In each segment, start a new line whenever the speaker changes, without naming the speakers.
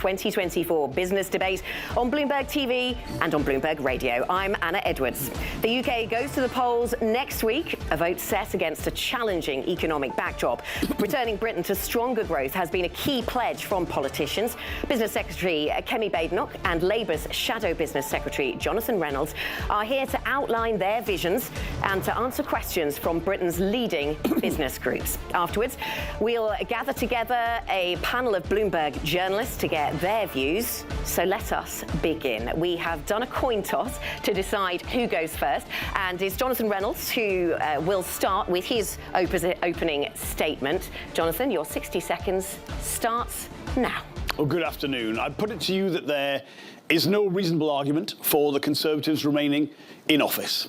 2024 business debate on Bloomberg TV and on Bloomberg Radio. I'm Anna Edwards. The UK goes to the polls next week, a vote set against a challenging economic backdrop. Returning Britain to stronger growth has been a key pledge from politicians. Business Secretary Kemi Badenoch and Labour's Shadow Business Secretary Jonathan Reynolds are here to outline their visions and to answer questions from Britain's leading business groups. Afterwards, we'll gather together a panel of Bloomberg journalists to get their views. So let us begin. We have done a coin toss to decide who goes first, and it's Jonathan Reynolds who will start with his opening statement. Jonathan, your 60 seconds starts now.
Well, good afternoon. I put it to you that there is no reasonable argument for the Conservatives remaining in office.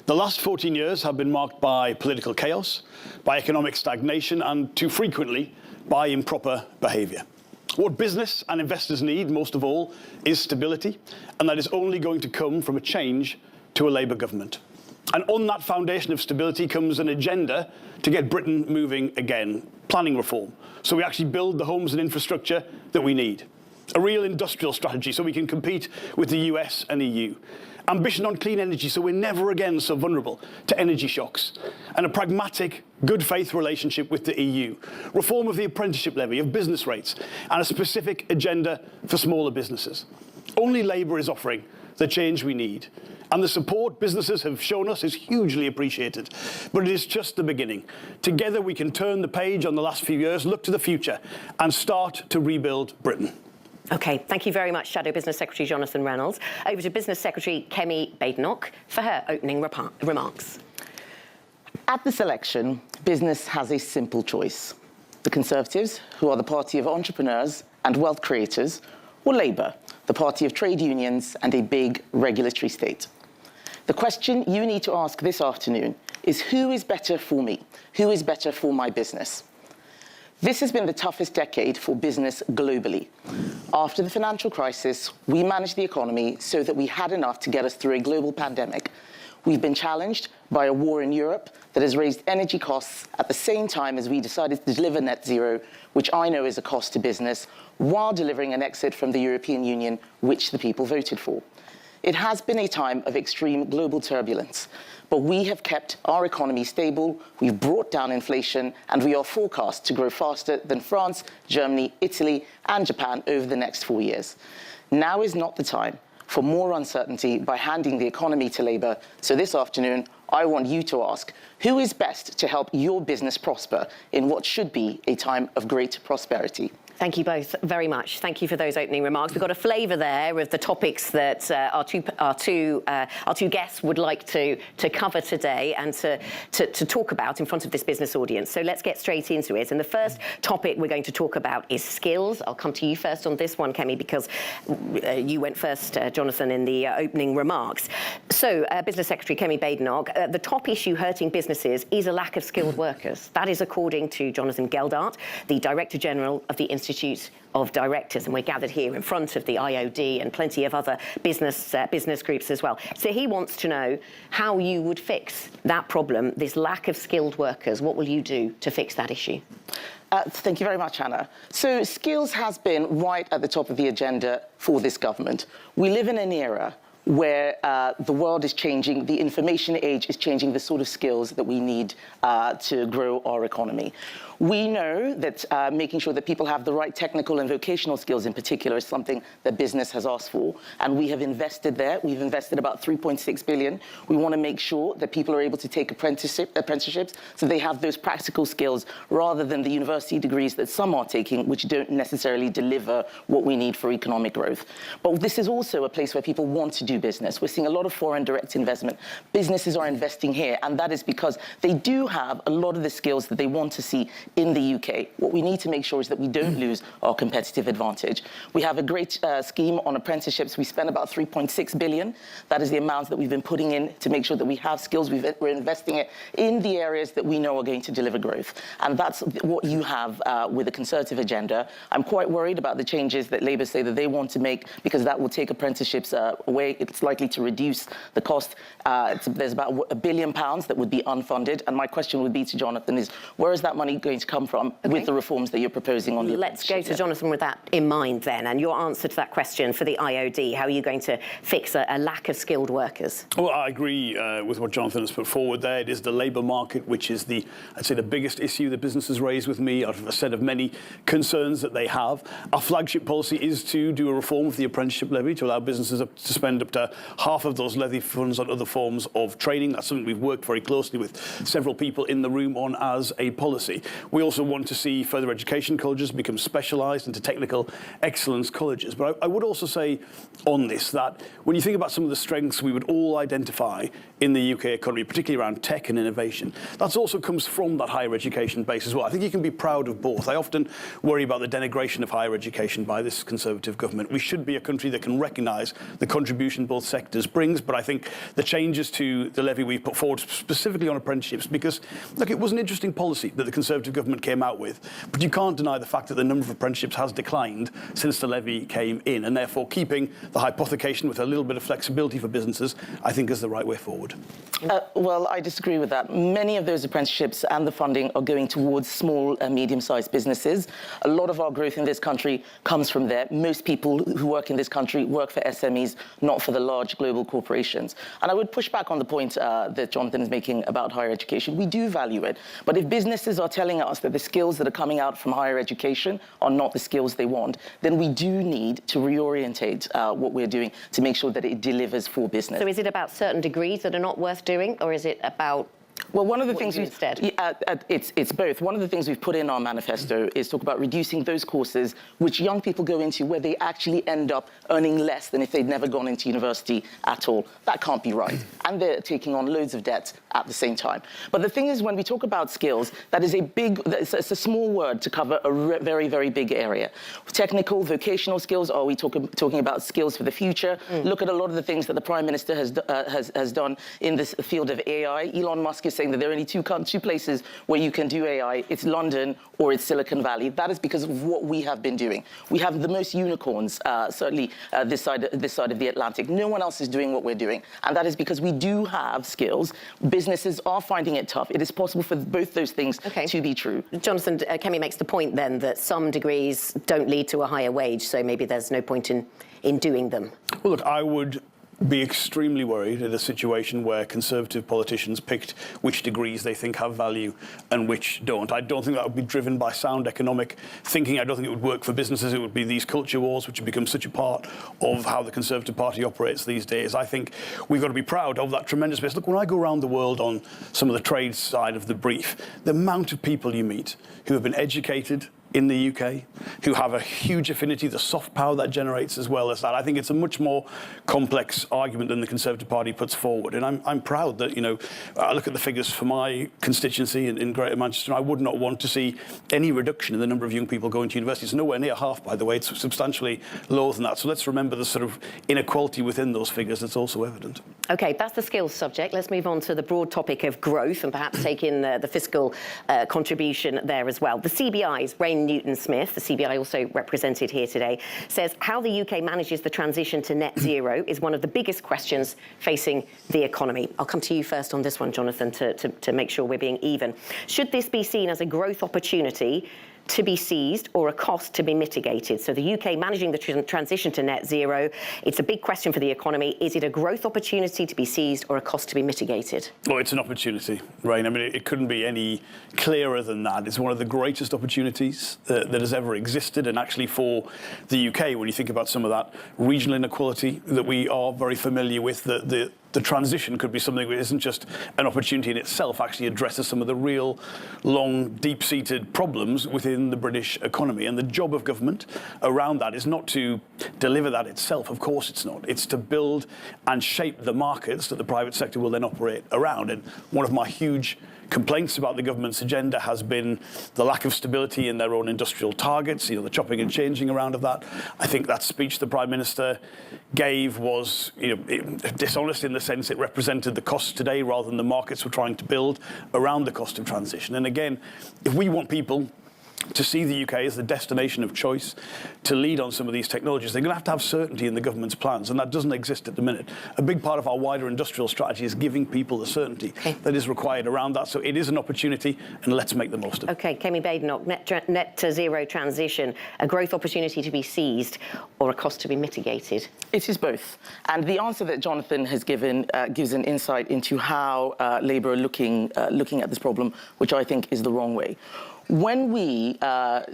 The last 14 years have been marked by political chaos, by economic stagnation, and too frequently by improper behaviour. What business and investors need most of all is stability, and that is only going to come from a change to a Labour government. And on that foundation of stability comes an agenda to get Britain moving again, planning reform, so we actually build the homes and infrastructure that we need. A real industrial strategy so we can compete with the US and EU. Ambition on clean energy so we're never again so vulnerable to energy shocks. And a pragmatic, good faith relationship with the EU. Reform of the apprenticeship levy, of business rates, and a specific agenda for smaller businesses. Only Labour is offering the change we need. And the support businesses have shown us is hugely appreciated. But it is just the beginning. Together we can turn the page on the last few years, look to the future, and start to rebuild Britain.
OK, thank you very much, Shadow Business Secretary Jonathan Reynolds. Over to Business Secretary Kemi Badenoch for her opening remarks.
At this election, business has a simple choice. The Conservatives, who are the party of entrepreneurs and wealth creators, or Labour, the party of trade unions and a big regulatory state. The question you need to ask this afternoon is who is better for me? Who is better for my business? This has been the toughest decade for business globally. After the financial crisis, we managed the economy so that we had enough to get us through a global pandemic. We've been challenged by a war in Europe that has raised energy costs at the same time as we decided to deliver net zero, which I know is a cost to business, while delivering an exit from the European Union, which the people voted for. It has been a time of extreme global turbulence, but we have kept our economy stable, we've brought down inflation, and we are forecast to grow faster than France, Germany, Italy, and Japan over the next 4 years. Now is not the time for more uncertainty by handing the economy to Labour. So this afternoon, I want you to ask, who is best to help your business prosper in what should be a time of great prosperity?
Thank you both very much. Thank you for those opening remarks. We've got a flavour there of the topics that our two guests would like to cover today and to talk about in front of this business audience. So let's get straight into it. And the first topic we're going to talk about is skills. I'll come to you first on this one, Kemi, because you went first, Jonathan, in the opening remarks. So, Business Secretary Kemi Badenoch, the top issue hurting businesses is a lack of skilled workers. That is according to Jonathan Geldart, the Director General of the Institute of Directors, and we're gathered here in front of the IOD and plenty of other business groups as well. So he wants to know how you would fix that problem, this lack of skilled workers. What will you do to fix that issue?
Thank you very much, Hannah. So skills has been right at the top of the agenda for this government. We live in an era where the world is changing, the information age is changing the sort of skills that we need to grow our economy. We know that making sure that people have the right technical and vocational skills in particular is something that business has asked for, and we have invested there. We've invested about 3.6 billion. We want to make sure that people are able to take apprenticeships so they have those practical skills rather than the university degrees that some are taking, which don't necessarily deliver what we need for economic growth. But this is also a place where people want to do business. We're seeing a lot of foreign direct investment. Businesses are investing here, and that is because they do have a lot of the skills that they want to see in the UK. What we need to make sure is that we don't lose our competitive advantage. We have a great scheme on apprenticeships. We spend about 3.6 billion. That is the amount that we've been putting in to make sure that we have skills. We're investing it in the areas that we know are going to deliver growth. And that's what you have with the Conservative agenda. I'm quite worried about the changes that Labour say that they want to make, because that will take apprenticeships away It's likely to reduce the cost. There's about £1 billion that would be unfunded. And my question would be to Jonathan is, where is that money going to come from with the reforms that you're proposing on the
Let's go to Jonathan with that in mind then. And your answer to that question for the IOD, how are you going to fix a lack of skilled workers?
Well, I agree with what Jonathan has put forward there. It is the labour market, which is I'd say the biggest issue that businesses raise with me out of a set of many concerns that they have. Our flagship policy is to do a reform of the apprenticeship levy to allow businesses to spend up to half of those levy funds on other forms of training. That's something we've worked very closely with several people in the room on as a policy. We also want to see further education colleges become specialised into technical excellence colleges. But I would also say on this that when you think about some of the strengths we would all identify in the UK economy, particularly around tech and innovation, that also comes from that higher education base as well. I think you can be proud of both. I often worry about the denigration of higher education by this Conservative government. We should be a country that can recognise the contribution both sectors brings, but I think the changes to the levy we put forward specifically on apprenticeships, because, look, it was an interesting policy that the Conservative government came out with, but you can't deny the fact that the number of apprenticeships has declined since the levy came in, and therefore keeping the hypothecation with a little bit of flexibility for businesses, I think is the right way forward.
Well, I disagree with that. Many of those apprenticeships and the funding are going towards small and medium-sized businesses. A lot of our growth in this country comes from there. Most people who work in this country work for SMEs, not for the large global corporations. And I would push back on the point that Jonathan is making about higher education. We do value it. But if businesses are telling us that the skills that are coming out from higher education are not the skills they want, then we do need to reorientate what we're doing to make sure that it delivers for business.
So is it about certain degrees that are not worth doing, or is it about
Well, one of the
what
things
you do instead?
It's both. One of the things we've put in our manifesto is talk about reducing those courses which young people go into where they actually end up earning less than if they'd never gone into university at all. That can't be right. And they're taking on loads of debt at the same time. But the thing is, when we talk about skills, that is it's a small word to cover a very, very big area. Technical, vocational skills, are we talking about skills for the future? Look at a lot of the things that the Prime Minister has done in this field of AI. Elon Musk is saying that there are only two places where you can do AI. It's London or it's Silicon Valley. That is because of what we have been doing. We have the most unicorns, certainly this side of the Atlantic. No one else is doing what we're doing. And that is because we do have skills. Businesses are finding it tough. It is possible for both those things to be true.
Jonathan, Kemi makes the point then that some degrees don't lead to a higher wage, so maybe there's no point in doing them.
Well, look, I would be extremely worried at a situation where Conservative politicians picked which degrees they think have value and which don't. I don't think that would be driven by sound economic thinking. I don't think it would work for businesses. It would be these culture wars which have become such a part of how the Conservative Party operates these days. I think we've got to be proud of that tremendous base. Look, when I go around the world on some of the trade side of the brief, the amount of people you meet who have been educated in the UK, who have a huge affinity, the soft power that generates as well as that. I think it's a much more complex argument than the Conservative Party puts forward. And I'm proud that, I look at the figures for my constituency in Greater Manchester, and I would not want to see any reduction in the number of young people going to university. It's nowhere near half, by the way. It's substantially lower than that. So let's remember the sort of inequality within those figures that's also evident.
OK, that's the skills subject. Let's move on to the broad topic of growth and perhaps take in the fiscal contribution there as well. The CBI's Ray Newton-Smith, the CBI also represented here today, says how the UK manages the transition to net zero is one of the biggest questions facing the economy. I'll come to you first on this one, Jonathan, to make sure we're being even. Should this be seen as a growth opportunity to be seized or a cost to be mitigated? So the UK managing the transition to net zero, it's a big question for the economy. Is it a growth opportunity to be seized or a cost to be mitigated?
Well, it's an opportunity, Rain. I mean, it couldn't be any clearer than that. It's one of the greatest opportunities that has ever existed. And actually for the UK, when you think about some of that regional inequality that we are very familiar with, the transition could be something that isn't just an opportunity in itself, actually addresses some of the real long, deep-seated problems within the British economy. And the job of government around that is not to deliver that itself. Of course it's not. It's to build and shape the markets that the private sector will then operate around. And one of my huge complaints about the government's agenda has been the lack of stability in their own industrial targets, the chopping and changing around of that. I think that speech the Prime Minister gave was dishonest in the sense it represented the costs today rather than the markets we're trying to build around the cost of transition. And again, if we want people to see the UK as the destination of choice to lead on some of these technologies, they're going to have certainty in the government's plans, and that doesn't exist at the minute. A big part of our wider industrial strategy is giving people the certainty that is required around that. So it is an opportunity, and let's make the most of it.
OK, Kemi Badenoch, net to zero transition, a growth opportunity to be seized or a cost to be mitigated?
It is both. And the answer that Jonathan has given gives an insight into how Labour are looking at this problem, which I think is the wrong way. When we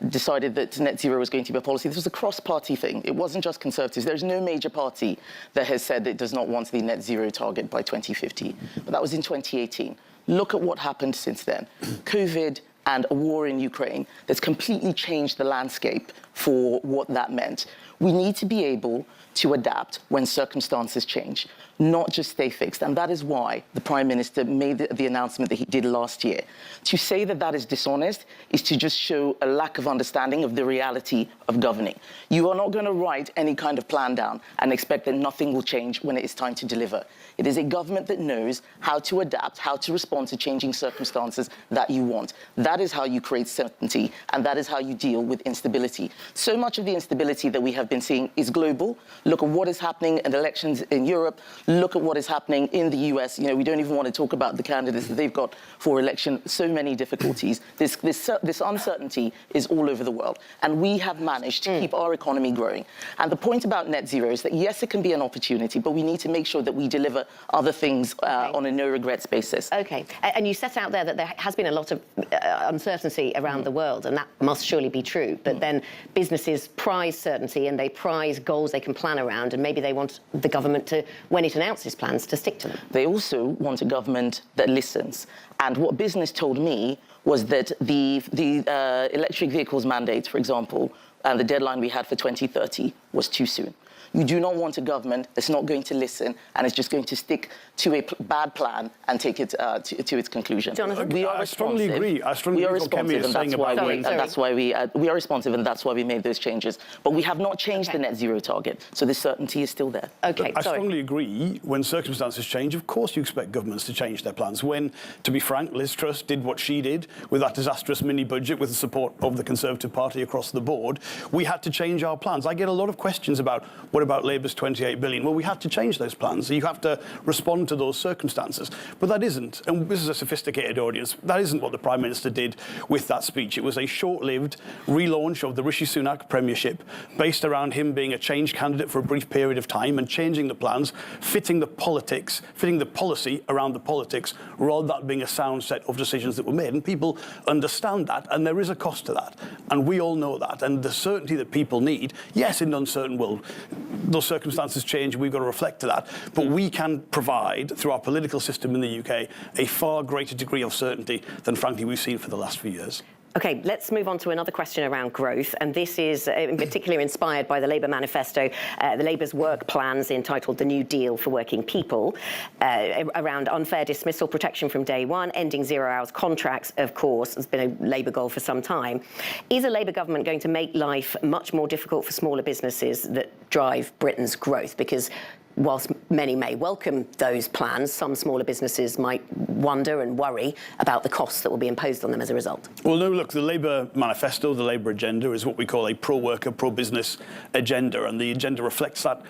decided that net zero was going to be a policy, this was a cross-party thing. It wasn't just Conservatives. There's no major party that has said that it does not want the net zero target by 2050. But that was in 2018. Look at what happened since then. COVID and a war in Ukraine that's completely changed the landscape for what that meant. We need to be able to adapt when circumstances change, not just stay fixed. And that is why the Prime Minister made the announcement that he did last year. To say that that is dishonest is to just show a lack of understanding of the reality of governing. You are not going to write any kind of plan down and expect that nothing will change when it is time to deliver. It is a government that knows how to adapt, how to respond to changing circumstances that you want. That is how you create certainty, and that is how you deal with instability. So much of the instability that we have been seeing is global. Look at what is happening in elections in Europe. Look at what is happening in the US. You know, we don't even want to talk about the candidates that they've got for election. So many difficulties. This uncertainty is all over the world. And we have managed to keep our economy growing. And the point about net zero is that, yes, it can be an opportunity, but we need to make sure that we deliver other things on a no-regrets basis.
OK. And you set out there that there has been a lot of uncertainty around the world, and that must surely be true. But then businesses prize certainty, and they prize goals they can plan around, and maybe they want the government to, when it announces plans, to stick to them.
They also want a government that listens. And what business told me was that the electric vehicles mandate, for example, and the deadline we had for 2030 was too soon. You do not want a government that's not going to listen and is just going to stick to a bad plan and take it to its conclusion.
Jonathan?
We are
I strongly agree. I strongly agree with what Kemi is saying about
we are responsive, and that's why we made those changes. But we have not changed the net zero target, so the certainty is still there.
OK,
I strongly agree. When circumstances change, of course you expect governments to change their plans. When, to be frank, Liz Truss did what she did with that disastrous mini-budget with the support of the Conservative Party across the board, we had to change our plans. I get a lot of questions about what about Labour's 28 billion? Well, we had to change those plans. So you have to respond to those circumstances. But that isn't, and this is a sophisticated audience, that isn't what the Prime Minister did with that speech. It was a short-lived relaunch of the Rishi Sunak premiership based around him being a change candidate for a brief period of time and changing the plans, fitting the politics, fitting the policy around the politics, rather than that being a sound set of decisions that were made. And people understand that, and there is a cost to that. And we all know that. And the certainty that people need, yes, in an uncertain world, those circumstances change, we've got to reflect to that. But we can provide, through our political system in the UK, a far greater degree of certainty than, frankly, we've seen for the last few years.
OK, let's move on to another question around growth, and this is in particular inspired by the Labour manifesto, the Labour's work plans entitled The New Deal for Working People, around unfair dismissal protection from day one, ending zero-hours contracts, of course, has been a Labour goal for some time. Is a Labour government going to make life much more difficult for smaller businesses that drive Britain's growth? Because whilst many may welcome those plans, some smaller businesses might wonder and worry about the costs that will be imposed on them as a result.
Well, no, look, the Labour manifesto, the Labour agenda, is what we call a pro-worker, pro-business agenda, and the agenda reflects that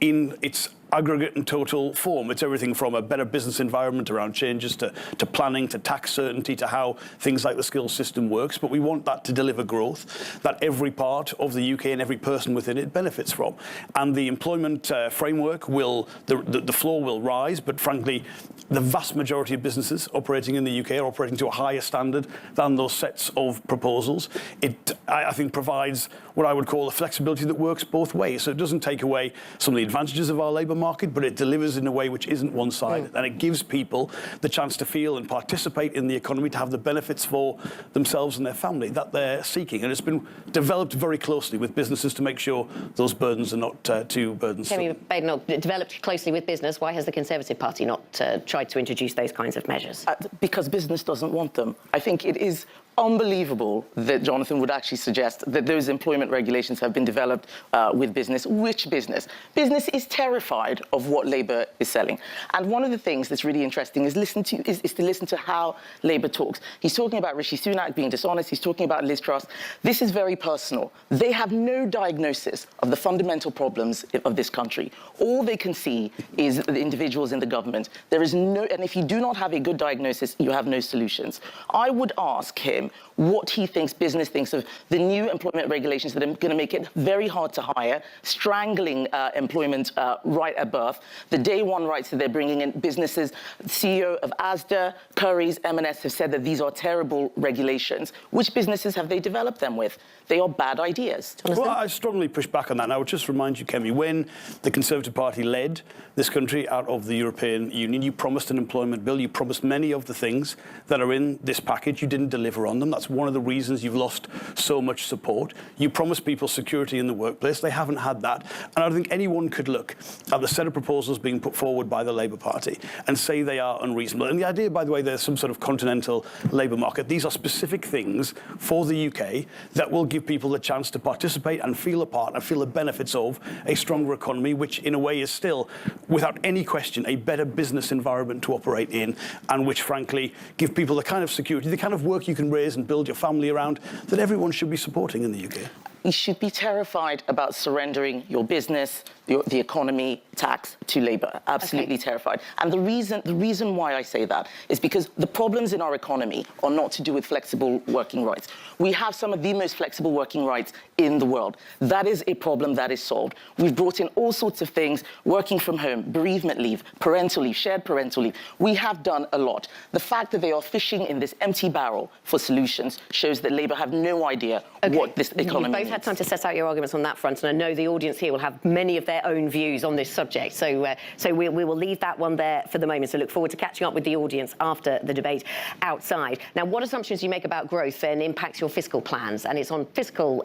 in its aggregate and total form. It's everything from a better business environment around changes to planning, to tax certainty, to how things like the skills system works. But we want that to deliver growth that every part of the UK and every person within it benefits from. And the employment framework will, the floor will rise, but frankly, the vast majority of businesses operating in the UK are operating to a higher standard than those sets of proposals. It, I think, provides what I would call a flexibility that works both ways. So it doesn't take away some of the advantages of our labour market, but it delivers in a way which isn't one-sided. And it gives people the chance to feel and participate in the economy, to have the benefits for themselves and their family that they're seeking. And it's been developed very closely with businesses to make sure those burdens are not too burdensome.
Kemi Badenoch, developed closely with business. Why has the Conservative Party not tried to introduce those kinds of measures?
Because business doesn't want them. I think it is unbelievable that Jonathan would actually suggest that those employment regulations have been developed with business. Which business? Business is terrified of what Labour is selling. And one of the things that's really interesting is to listen to how Labour talks. He's talking about Rishi Sunak being dishonest. He's talking about Liz Truss. This is very personal. They have no diagnosis of the fundamental problems of this country. All they can see is the individuals in the government. There is no, and if you do not have a good diagnosis, you have no solutions. I would ask him what he thinks business thinks of the new employment regulations that are going to make it very hard to hire, strangling employment right at birth, the day one rights that they're bringing in. Businesses, CEO of Asda, Currys, M&S have said that these are terrible regulations. Which businesses have they developed them with? They are bad ideas.
Well, I strongly push back on that. And I would just remind you, Kemi, when the Conservative Party led this country out of the European Union, you promised an employment bill. You promised many of the things that are in this package. You didn't deliver on them. That's one of the reasons you've lost so much support. You promised people security in the workplace. They haven't had that. And I don't think anyone could look at the set of proposals being put forward by the Labour Party and say they are unreasonable. And the idea, by the way, there's some sort of continental labour market. These are specific things for the UK that will give people the chance to participate and feel a part and feel the benefits of a stronger economy, which in a way is still, without any question, a better business environment to operate in, and which, frankly, give people the kind of security, the kind of work you can raise and build your family around that everyone should be supporting in the UK.
You should be terrified about surrendering your business, the economy, tax to Labour. Absolutely terrified. And the reason why I say that is because the problems in our economy are not to do with flexible working rights. We have some of the most flexible working rights in the world. That is a problem that is solved. We've brought in all sorts of things, working from home, bereavement leave, parental leave, shared parental leave. We have done a lot. The fact that they are fishing in this empty barrel for solutions shows that Labour have no idea what this economy means.
You've both had time to set out your arguments on that front, and I know the audience here will have many of their own views on this subject. So we will leave that one there for the moment. So look forward to catching up with the audience after the debate outside. Now, what assumptions do you make about growth then impacts your fiscal plans? And it's on fiscal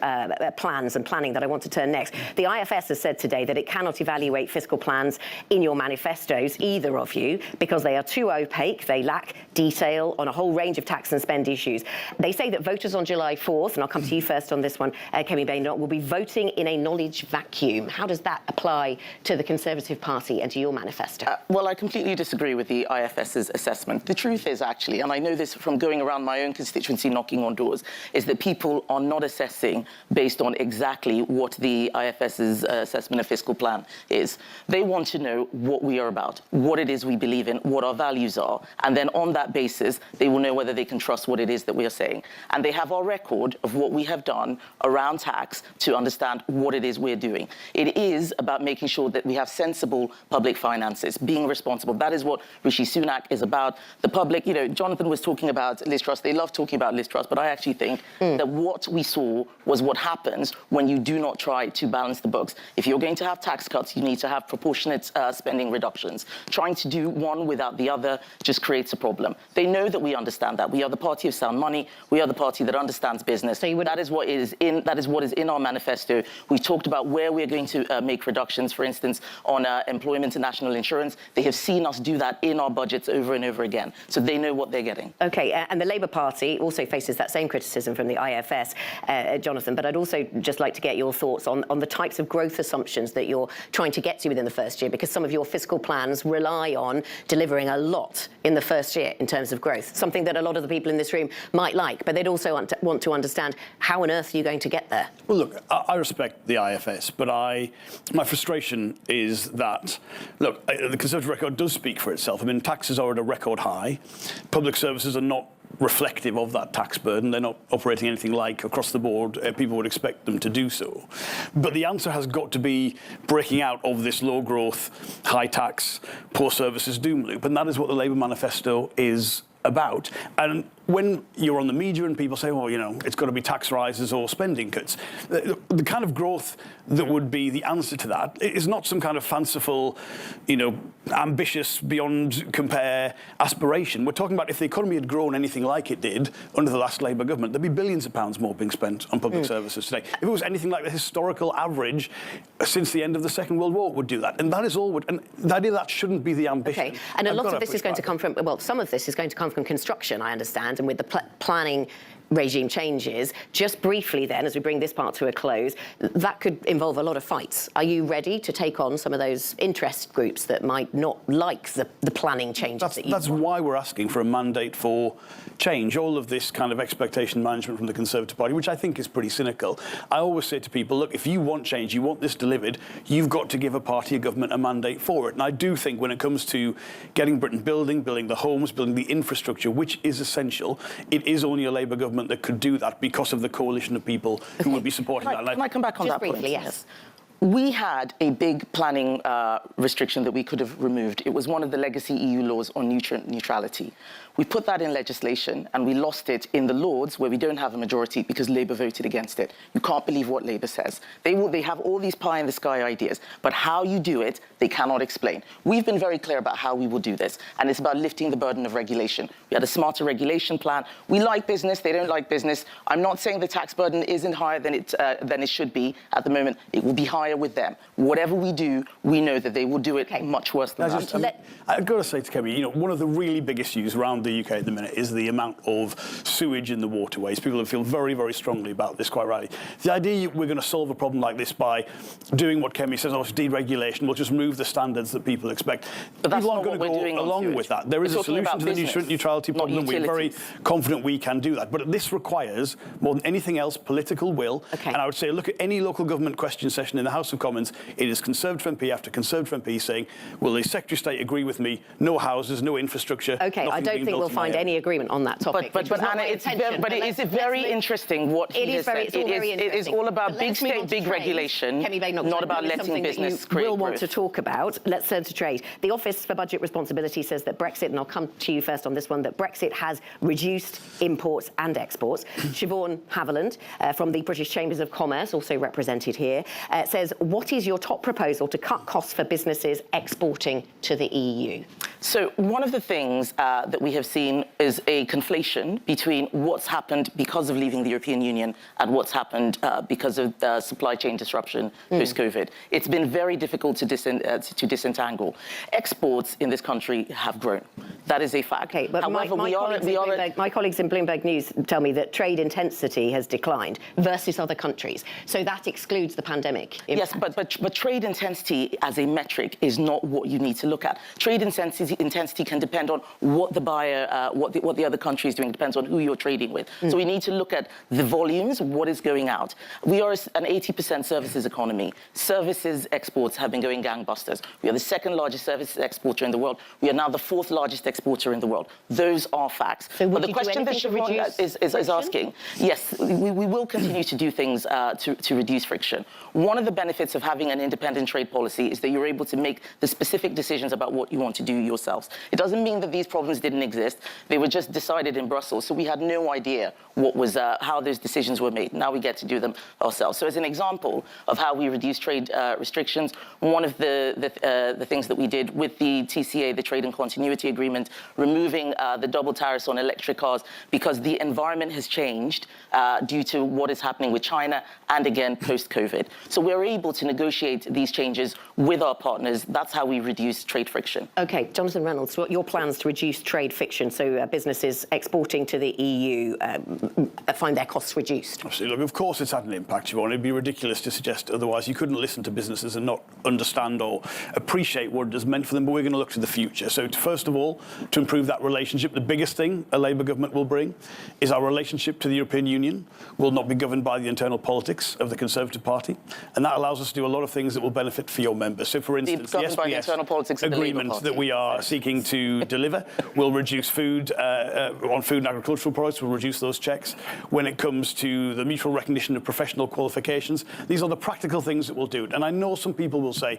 plans and planning that I want to turn next. The IFS has said today that it cannot evaluate fiscal plans in your manifestos, either of you, because they are too opaque. They lack detail on a whole range of tax and spend issues. They say that voters on July 4th, and I'll come to you first on this one, Kemi Badenoch, will be voting in a knowledge vacuum. How does that apply to the Conservative Party and to your manifesto?
Well, I completely disagree with the IFS's assessment. The truth is actually, and I know this from going around my own constituency knocking on doors, is that people are not assessing based on exactly what the IFS's assessment of fiscal plan is. They want to know what we are about, what it is we believe in, what our values are, and then on that basis, they will know whether they can trust what it is that we are saying. And they have our record of what we have done around tax to understand what it is we're doing. It is about making sure that we have sensible public finances, being responsible. That is what Rishi Sunak is about. The public, you know, Jonathan was talking about Liz Truss. They love talking about Liz Truss, but I actually think that what we saw was what happens when you do not try to balance the books. If you're going to have tax cuts, you need to have proportionate spending reductions. Trying to do one without the other just creates a problem. They know that we understand that. We are the party of sound money. We are the party that understands business. So that is what is in our manifesto. We've talked about where we're going to make reductions, for instance, on employment and national insurance. They have seen us do that in our budgets over and over again. So they know what they're getting.
OK, and the Labour Party also faces that same criticism from the IFS, Jonathan, but I'd also just like to get your thoughts on the types of growth assumptions that you're trying to get to within the first year, because some of your fiscal plans rely on delivering a lot in the first year in terms of growth, something that a lot of the people in this room might like, but they'd also want to understand how on earth are you going to get there?
Well, look, I respect the IFS, but my frustration is that, look, the Conservative record does speak for itself. I mean, taxes are at a record high. Public services are not reflective of that tax burden. They're not operating anything like across the board people would expect them to do so. But the answer has got to be breaking out of this low growth, high tax, poor services doom loop. And that is what the Labour manifesto is about. And when you're on the media and people say, well, you know, it's got to be tax rises or spending cuts, the kind of growth that would be the answer to that is not some kind of fanciful, you know, ambitious, beyond compare aspiration. We're talking about if the economy had grown anything like it did under the last Labour government, there'd be billions of pounds more being spent on public services today. If it was anything like the historical average since the end of the Second World War, it would do that. And that is all. And the idea that shouldn't be the ambition.
Okay, and a lot of this is going to come from, well, some of this is going to come from construction, I understand, and with the planning regime changes. Just briefly then, as we bring this part to a close, that could involve a lot of fights. Are you ready to take on some of those interest groups that might not like the planning changes that you
That's why we're asking for a mandate for change. All of this kind of expectation management from the Conservative Party, which I think is pretty cynical. I always say to people, look, if you want change, you want this delivered, you've got to give a party, a government, a mandate for it. And I do think when it comes to getting Britain building the homes, building the infrastructure, which is essential, it is only a Labour government that could do that because of the coalition of people who would be supporting that.
Can I come back on
Just
that point?
briefly, yes.
We had a big planning restriction that we could have removed. It was one of the legacy EU laws on neutrality. We put that in legislation and we lost it in the Lords, where we don't have a majority because Labour voted against it. You can't believe what Labour says. They have all these pie-in-the-sky ideas, but how you do it, they cannot explain. We've been very clear about how we will do this, and it's about lifting the burden of regulation. We had a smarter regulation plan. We like business, they don't like business. I'm not saying the tax burden isn't higher than it should be at the moment. It will be higher with them. Whatever we do, we know that they will do it much worse than that.
I've got to say to Kemi, one of the really big issues around the UK at the minute is the amount of sewage in the waterways. People feel very, very strongly about this, quite rightly. The idea we're going to solve a problem like this by doing what Kemi says, deregulation, will just remove the standards that people expect.
But that's
people
not
aren't
what
going
we're
to
doing
go along with that. There is a solution to the neutrality problem. We're very confident we can do that. But this requires, more than anything else, political will. And I would say, look at any local government question session in the House of Commons. It is Conservative MP after Conservative MP saying, will the Secretary of State agree with me? No houses, no infrastructure.
OK, I don't think we'll find any agreement on that topic.
But Anna, it's very interesting what he has said. It is all about big state, big regulation,
Kemi Badenoch,
not about letting business create growth.
We'll want to talk about. Let's turn to trade. The Office for Budget Responsibility says that Brexit, and I'll come to you first on this one, that Brexit has reduced imports and exports. Siobhan Haviland from the British Chambers of Commerce, also represented here, says, what is your top proposal to cut costs for businesses exporting to the EU?
So one of the things that we have seen is a conflation between what's happened because of leaving the European Union and what's happened because of the supply chain disruption post-COVID. It's been very difficult to disentangle. Exports in this country have grown. That is a fact.
Okay, but
however,
my colleagues in Bloomberg News tell me that trade intensity has declined versus other countries. So that excludes the pandemic impact.
Yes, but trade intensity as a metric is not what you need to look at. Trade intensity can depend on what the buyer, what the other country is doing. It depends on who you're trading with. So we need to look at the volumes, what is going out. We are an 80% services economy. Services exports have been going gangbusters. We are the second largest services exporter in the world. We are now the fourth largest exporter in the world. Those are facts.
So
but the question that Siobhan is asking, yes, we will continue to do things to reduce friction. One of the benefits of having an independent trade policy is that you're able to make the specific decisions about what you want to do yourselves. It doesn't mean that these problems didn't exist. They were just decided in Brussels, so we had no idea what was how those decisions were made. Now we get to do them ourselves. So as an example of how we reduce trade restrictions, one of the things that we did with the TCA, the Trade and Continuity Agreement, removing the double tariffs on electric cars because the environment has changed due to what is happening with China and again post-COVID. So we're able to negotiate these changes with our partners. That's how we reduce trade friction.
OK, Jonathan Reynolds, what are your plans to reduce trade friction so businesses exporting to the EU find their costs reduced?
Absolutely. Look, of course it's had an impact, Siobhan. It'd be ridiculous to suggest otherwise. You couldn't listen to businesses and not understand or appreciate what it has meant for them, but we're going to look to the future. So first of all, to improve that relationship, the biggest thing a Labour government will bring is our relationship to the European Union will not be governed by the internal politics of the Conservative Party, and that allows us to do a lot of things that will benefit for your members. So, for instance, the SPS agreement that we are seeking to deliver will reduce food on food and agricultural products, will reduce those checks. When it comes to the mutual recognition of professional qualifications, these are the practical things that will do it. And I know some people will say,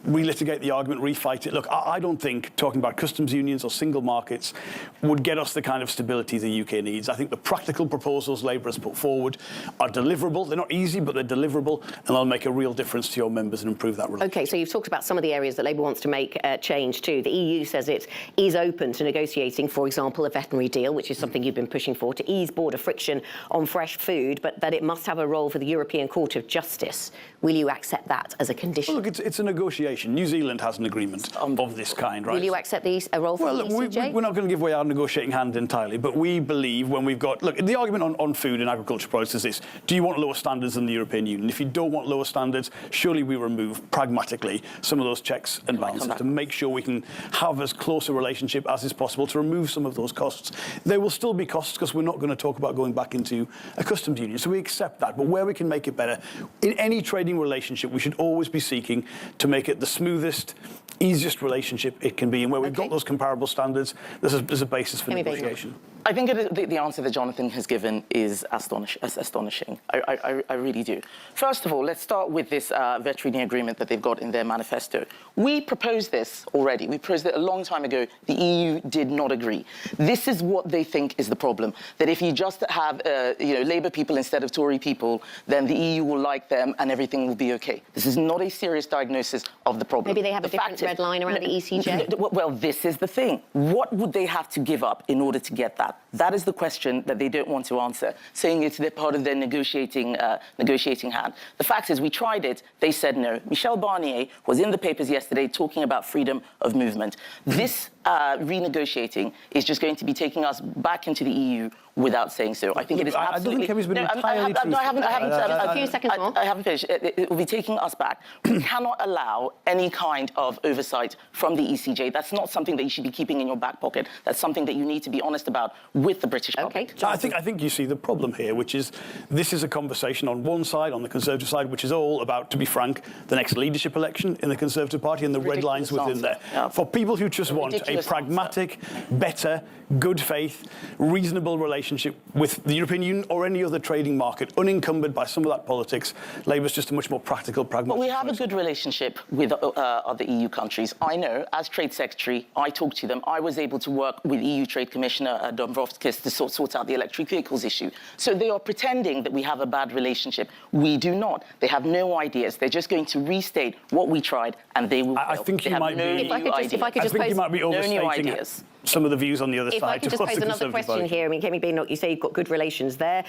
relitigate the argument, refight it. Look, I don't think talking about customs unions or single markets would get us the kind of stability the UK needs. I think the practical proposals Labour has put forward are deliverable. They're not easy, but they're deliverable, and they'll make a real difference to your members and improve that relationship.
OK, so you've talked about some of the areas that Labour wants to make change to. The EU says it is open to negotiating, for example, a veterinary deal, which is something you've been pushing for, to ease border friction on fresh food, but that it must have a role for the European Court of Justice. Will you accept that as a condition?
Well, look, it's a negotiation. negotiation. New Zealand has an agreement of this kind, right?
Will you accept a role from the ECJ?
We're not going to give away our negotiating hand entirely, but we believe when we've got... Look, the argument on food and agricultural products is this. Do you want lower standards than the European Union? If you don't want lower standards, surely we remove, pragmatically, some of those checks and balances to make sure we can have as close a relationship as is possible to remove some of those costs. There will still be costs because we're not going to talk about going back into a customs union, so we accept that. But where we can make it better, in any trading relationship, we should always be seeking to make it the smoothest, easiest relationship it can be. And where we've got those comparable standards, there's a basis for negotiation.
I think the answer that Jonathan has given is astonishing. I really do. First of all, let's start with this veterinary agreement that they've got in their manifesto. We proposed this already. We proposed it a long time ago. The EU did not agree. This is what they think is the problem, that if you just have Labour people instead of Tory people, then the EU will like them and everything will be okay. This is not a serious diagnosis of the problem.
Maybe they have a different red line around the ECJ?
Well, this is the thing. What would they have to give up in order to get that? That is the question that they don't want to answer, saying it's part of their negotiating hand. The fact is, we tried it. They said no. Michel Barnier was in the papers yesterday talking about freedom of movement. This renegotiating is just going to be taking us back into the EU without saying so. I think it is absolutely...
I don't think Kemi's been entirely truthful.
I haven't
a few seconds more.
I haven't finished. It will be taking us back. We cannot allow any kind of oversight from the ECJ. That's not something that you should be keeping in your back pocket. That's something that you need to be honest about with the British public.
Okay.
I think you see the problem here, which is this is a conversation on one side, on the Conservative side, which is all about, to be frank, the next leadership election in the Conservative Party and the red lines within there.
Yeah.
For people who just want a pragmatic, better, good faith, reasonable relationship with the European Union or any other trading market, unencumbered by some of that politics, Labour's just a much more practical, pragmatic.
But we have a good relationship with other EU countries. I know, as Trade Secretary, I talked to them. I was able to work with EU Trade Commissioner Dombrovskis to sort out the electric vehicles issue. So they are pretending that we have a bad relationship. We do not. They have no ideas. They're just going to restate what we tried, and they will.
I think you might be.
If I could just
you might be overstating some of the views on the other side.
If I could just pose another question here. I mean, Kemi Badenoch, you say you've got good relations there,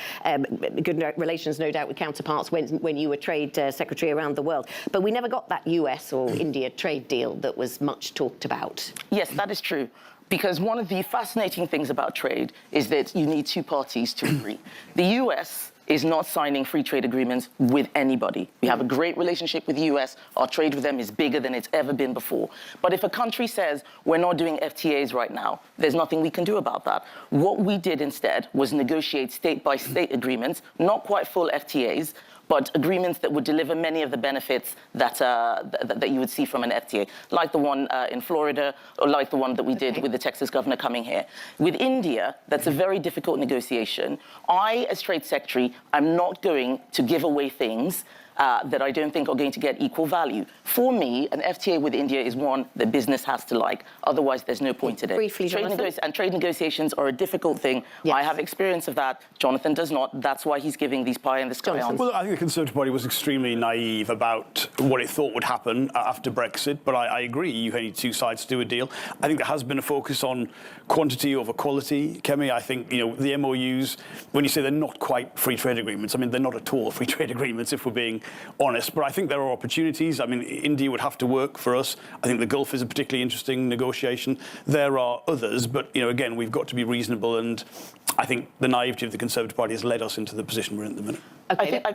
good relations, no doubt, with counterparts when you were Trade Secretary around the world. But we never got that US or India trade deal that was much talked about.
Yes, that is true. Because one of the fascinating things about trade is that you need two parties to agree. The US is not signing free trade agreements with anybody. We have a great relationship with the US. Our trade with them is bigger than it's ever been before. But if a country says, we're not doing FTAs right now, there's nothing we can do about that. What we did instead was negotiate state-by-state agreements, not quite full FTAs, but agreements that would deliver many of the benefits that you would see from an FTA, like the one in Florida, or like the one that we did with the Texas governor coming here. With India, that's a very difficult negotiation. I, as Trade Secretary, I'm not going to give away things that I don't think are going to get equal value. For me, an FTA with India is one that business has to like. Otherwise, there's no point in it.
Briefly, Jonathan.
Trade negotiations are a difficult thing. Yes. I have experience of that. Jonathan does not. That's why he's giving these pie-in-the-sky answers.
Well, I think the Conservative Party was extremely naive about what it thought would happen after Brexit, but I agree, you need two sides to do a deal. I think there has been a focus on quantity over quality. Kemi, I think, the MOUs, when you say they're not quite free trade agreements, I mean, they're not at all free trade agreements, if we're being honest, but I think there are opportunities. I mean, India would have to work for us. I think the Gulf is a particularly interesting negotiation. There are others, but, again, we've got to be reasonable, and I think the naivety of the Conservative Party has led us into the position we're in at the minute.
Okay.
I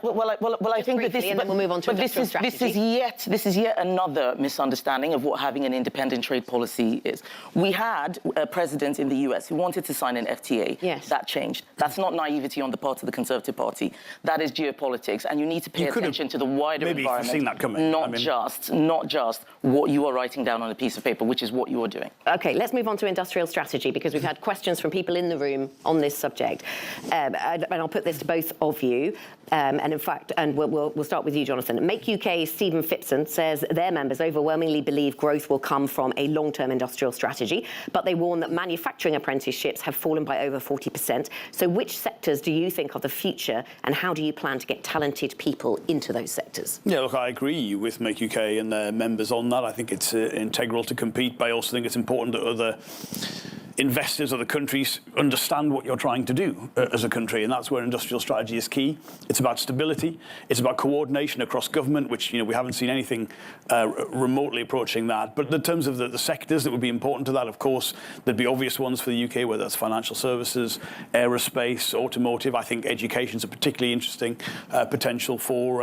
think that this,
and then we'll move on to
this is yet another misunderstanding of what having an independent trade policy is. We had a president in the US who wanted to sign an FTA.
Yes.
That changed. That's not naivety on the part of the Conservative Party. That is geopolitics, and you need to pay attention to the wider environment.
Seen that coming.
Not just what you are writing down on a piece of paper, which is what you are doing.
Okay, let's move on to industrial strategy, because we've had questions from people in the room on this subject, and I'll put this to both of you. And in fact, we'll start with you, Jonathan. Make UK's Stephen Phipson says their members overwhelmingly believe growth will come from a long-term industrial strategy, but they warn that manufacturing apprenticeships have fallen by over 40%. So which sectors do you think are the future, and how do you plan to get talented people into those sectors?
Yeah, look, I agree with Make UK and their members on that. I think it's integral to compete, but I also think it's important that other investors or the countries understand what you're trying to do as a country, and that's where industrial strategy is key. It's about stability. It's about coordination across government, which we haven't seen anything remotely approaching that. But in terms of the sectors that would be important to that, of course, there'd be obvious ones for the UK, whether that's financial services, aerospace, automotive. I think education is a particularly interesting potential for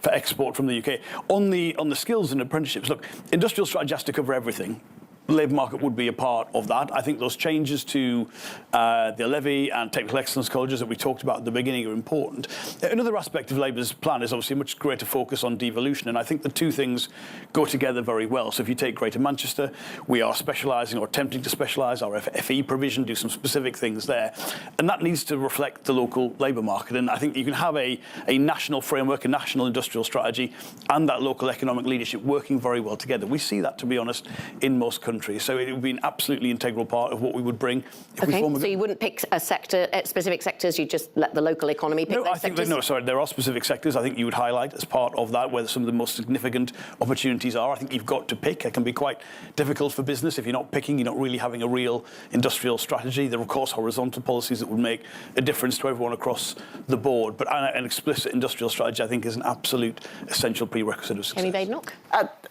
export from the UK. On the skills and apprenticeships, look, industrial strategy has to cover everything. The labour market would be a part of that. I think those changes to the levy and technical excellence colleges that we talked about at the beginning are important. Another aspect of Labour's plan is obviously a much greater focus on devolution, and I think the two things go together very well. So if you take Greater Manchester, we are specialising or attempting to specialise our FE provision, do some specific things there, and that needs to reflect the local labour market. And I think you can have a national framework, a national industrial strategy, and that local economic leadership working very well together. We see that, to be honest, in most countries. So it would be an absolutely integral part of what we would bring if we form a...
So you wouldn't pick a sector, specific sectors, you just let the local economy pick those sectors?
There are specific sectors I think you would highlight as part of that, where some of the most significant opportunities are. I think you've got to pick. It can be quite difficult for business. If you're not picking, you're not really having a real industrial strategy. There are, of course, horizontal policies that would make a difference to everyone across the board. But an explicit industrial strategy, I think, is an absolute essential prerequisite of success.
Kemi Badenoch?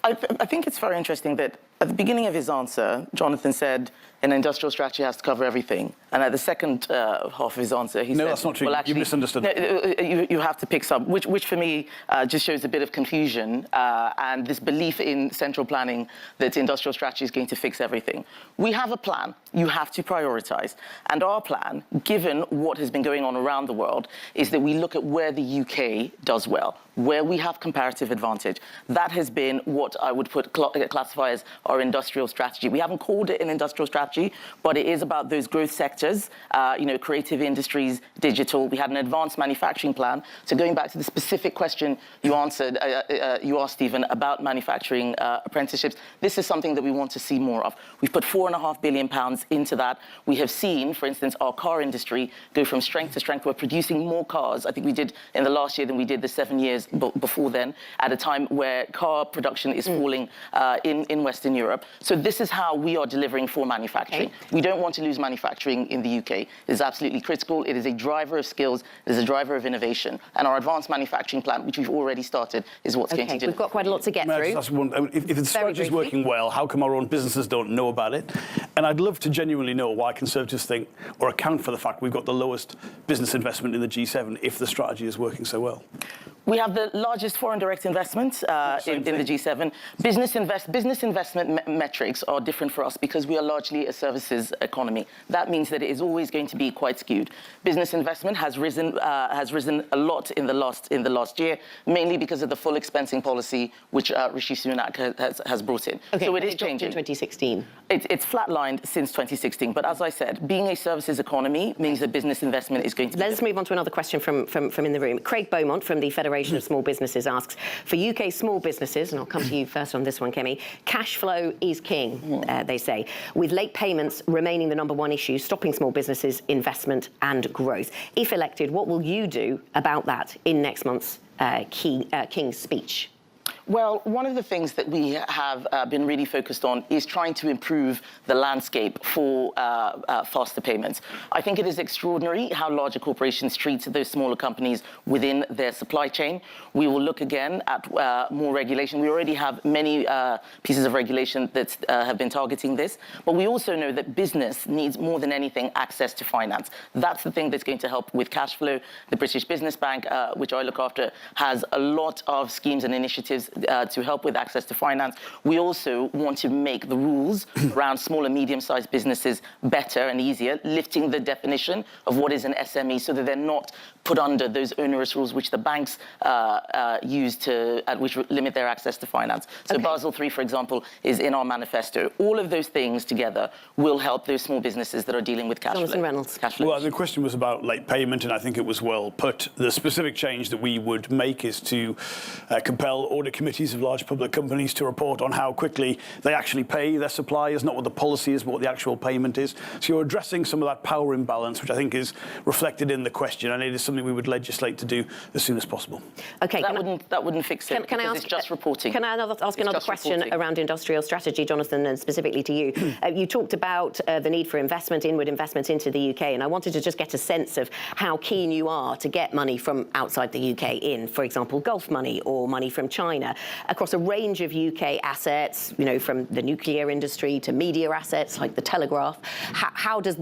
I think it's very interesting that at the beginning of his answer, Jonathan said an industrial strategy has to cover everything. And at the second half of his answer, he said...
No, that's not true.
Well, actually,
you misunderstood.
No, you have to pick some, which for me just shows a bit of confusion and this belief in central planning that industrial strategy is going to fix everything. We have a plan. You have to prioritise. And our plan, given what has been going on around the world, is that we look at where the UK does well, where we have comparative advantage. That has been what I would classify as our industrial strategy. We haven't called it an industrial strategy, but it is about those growth sectors, creative industries, digital. We had an advanced manufacturing plan. So going back to the specific question you answered, you asked, Stephen, about manufacturing apprenticeships, this is something that we want to see more of. We've put £4.5 billion into that. We have seen, for instance, our car industry go from strength to strength. We're producing more cars, I think we did in the last year than we did the 7 years before then, at a time where car production is falling in Western Europe. So this is how we are delivering for manufacturing. Okay. We don't want to lose manufacturing in the UK. It is absolutely critical. It is a driver of skills. It is a driver of innovation. And our advanced manufacturing plan, which we've already started, is what's going to do.
We've got quite a lot to get through.
That's one, if the strategy is working well, how come our own businesses don't know about it? And I'd love to genuinely know why Conservatives think or account for the fact we've got the lowest business investment in the G7 if the strategy is working so well.
We have the largest foreign direct investment in the G7. Business investment metrics are different for us because we are largely a services economy. That means that it is always going to be quite skewed. Business investment has risen a lot in the last year, mainly because of the full expensing policy which Rishi Sunak has brought in.
Okay,
so it is changing.
In 2016.
It's flatlined since 2016. But as I said, being a services economy means that business investment is going to be...
Let's move on to another question from in the room. Craig Beaumont from the Federation of Small Businesses asks, for UK small businesses, and I'll come to you first on this one, Kemi, cash flow is king, they say, with late payments remaining the #1 issue, stopping small businesses' investment and growth. If elected, what will you do about that in next month's King's speech?
Well, one of the things that we have been really focused on is trying to improve the landscape for faster payments. I think it is extraordinary how larger corporations treat those smaller companies within their supply chain. We will look again at more regulation. We already have many pieces of regulation that have been targeting this, but we also know that business needs more than anything access to finance. That's the thing that's going to help with cash flow. The British Business Bank, which I look after, has a lot of schemes and initiatives to help with access to finance. We also want to make the rules around small and medium-sized businesses better and easier, lifting the definition of what is an SME so that they're not put under those onerous rules which the banks use which limit their access to finance. So Basel III, for example, is in our manifesto. All of those things together will help those small businesses that are dealing with cash flow.
Reynolds.
Well, the question was about late payment, and I think it was well put. The specific change that we would make is to compel audit committees committees of large public companies to report on how quickly they actually pay their suppliers, not what the policy is, but what the actual payment is. So you're addressing some of that power imbalance, which I think is reflected in the question, and it is something we would legislate to do as soon as possible.
Okay,
that wouldn't fix it.
Can I ask,
it's just reporting.
Can I ask another question around industrial strategy, Jonathan, and specifically to you? You talked about the need for investment, inward investment into the UK, and I wanted to just get a sense of how keen you are to get money from outside the UK in, for example, Gulf money or money from China, across a range of UK assets, you know, from the nuclear industry to media assets like the Telegraph.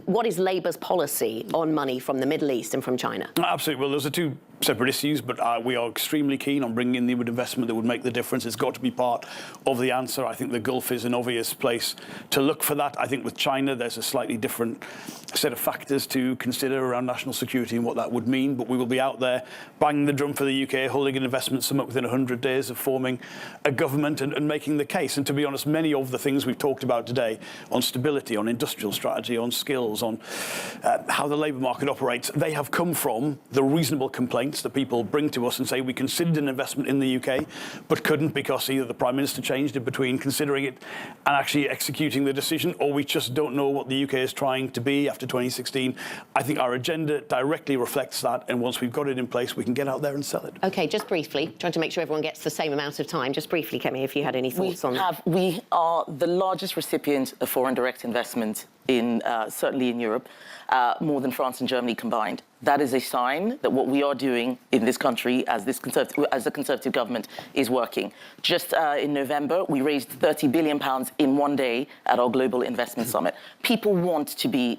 What is Labour's policy on money from the Middle East and from China?
Absolutely. Well, those are two separate issues, but we are extremely keen on bringing in the inward investment that would make the difference. It's got to be part of the answer. I think the Gulf is an obvious place to look for that. I think with China, there's a slightly different set of factors to consider around national security and what that would mean, but we will be out there banging the drum for the UK, holding an investment summit within 100 days of forming a government and making the case. And to be honest, many of the things we've talked about today on stability, on industrial strategy, on skills, on how the labour market operates, they have come from the reasonable complaints that people bring to us and say we considered an investment in the UK but couldn't because either the Prime Minister changed in between considering it and actually executing the decision, or we just don't know what the UK is trying to be after 2016. I think our agenda directly reflects that, and once we've got it in place, we can get out there and sell it. OK, just briefly, trying to make sure everyone gets the same amount of time. Just briefly, Kemi, if you had any thoughts on that.
We are the largest recipient of foreign direct investment certainly in Europe, more than France and Germany combined. That is a sign that what we are doing in this country as the Conservative government is working. Just in November, we raised £30 billion in one day at our Global Investment Summit. People want to be